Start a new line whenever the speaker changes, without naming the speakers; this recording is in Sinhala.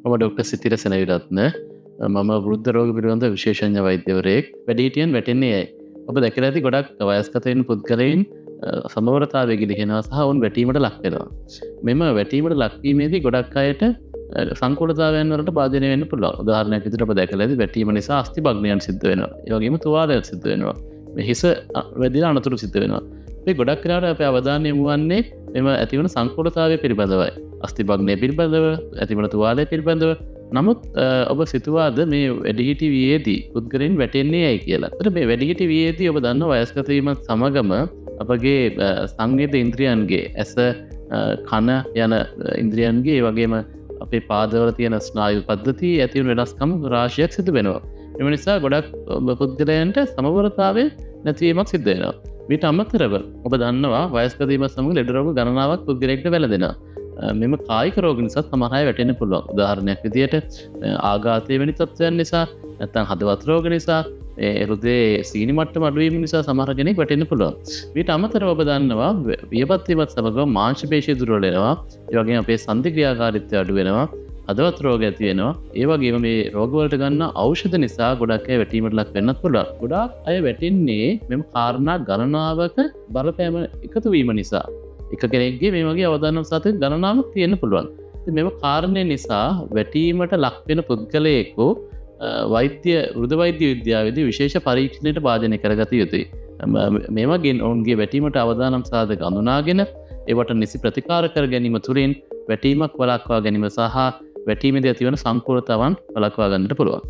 මම ඩොක්ටර් සිතිර සෙනවිරත්න. මම වෘද්ධ රෝග පිළිබඳ විශේෂඥ වෛද්‍යවරයෙක්. වැඩිහිටියන් වැටෙන්නේ ඇයි? ඔබ දැකලා ඇති ගොඩක් වයස්ගත වෙන පුද්ගලයන් සමවරතාවයේ ගිලිහෙනවා සහ ඔවුන් වැටීමට ලක් වෙනවා. මෙම වැටීමට ලක්වීමේදී ගොඩක් අයට සංකූලතාවයන් වලට භාජනය වෙන්න පුළුවන්. උදාහරණයක් විදිහට ඔබ දැකලා ඇති වැටීම නිසා අස්ථි භග්නයන් සිද්ධ වෙනවා. ඒ වගේම තුවාලයක් සිද්ධ වෙනවා. මේ හිස වැදිලා අනතුරු සිද්ධ වෙනවා. මේ ගොඩක් වෙලාවට අපේ අවධානය යොමු වන්නේ මෙම ඇතිවන සංකූලතාවය පිළිබඳවයි. අස්ථි භග්නය පිළිබඳව, ඇතිවන තුවාලය පිළිබඳව. නමුත් ඔබ සිතුවාද මේ වැඩිහිටි වියේදී පුද්ගලයන් වැටෙන්නේ ඇයි කියලා. ඒතර මේ වැඩිහිටි වියේදී ඔබ දන්නවා වයස්ගත වීම සමගම අපගේ සංවේද ඉන්ද්‍රියන්ගේ ඇස, කන යන ඉන්ද්‍රියන්ගේ, ඒ වගේම අපේ පාදවල තියෙන ස්නායු පද්ධතිය ඇතිවන වෙනස්කම් රාශියක් සිදු වෙනවා. එම නිසා ගොඩක් පුද්ගලයන්ට සමවරතාවය නැතිවීමක් සිද්ධ වෙනවා. මීට අමතරව ඔබ දන්නවා වයස්ගත වීම සමග ලෙඩ රෝග ගණනාවක් පුද්ගලයෙක්ට වැළඳෙනවා. මෙම කායික රෝග නිසා සමහර අය වැටෙන්න පුළුවන්. උදාහරණයක් විදියට ආඝාතය වැනි තත්ත්වයන් නිසා, නැත්නම් හදවත් රෝග නිසා, හෘදයේ සීනි මට්ටම අඩු වීම නිසා සමහර කෙනෙක් වැටෙන්න පුළුවන්. ඊට අමතරව ඔබ දන්නවා වියපත් වීමත් සමග මාංශ පේශි දුර්වල වෙනවා. ඒ වගේම අපේ සන්ධි ක්‍රියාකාරීත්වය අඩු වෙනවා. හදවත් රෝග ඇති වෙනවා. ඒ වගේම මේ රෝග වලට ගන්න ඖෂධ නිසා ගොඩක් අය වැටීමට ලක් වෙන්නත් පුළුවන්. ගොඩාක් අය වැටෙන්නේ මෙම කාරණා ගණනාවක බලපෑම එකතු වීම නිසා. එක කෙනෙක්ගේ මේ වගේ අවදානම් සතේ ගණනාවක් තියෙන්න පුළුවන්. ඉතින් මෙම කාරණේ නිසා වැටීමට ලක් වෙන පුද්ගලයෙකු වෘද වෛද්‍ය විද්‍යාවේදී විශේෂ පරීක්ෂණයට භාජනය කරගත යුතුයි. මේ වගේ ඔවුන්ගේ වැටීමට අවදානම් සාධක අඳුනාගෙන ඒවට නිසි ප්‍රතිකාර කර ගැනීම තුළින් වැටීමක් වළක්වා ගැනීම සහ වැටීමේදී ඇතිවන සංකූලතාවන් වළක්වා ගන්නට පුළුවන්.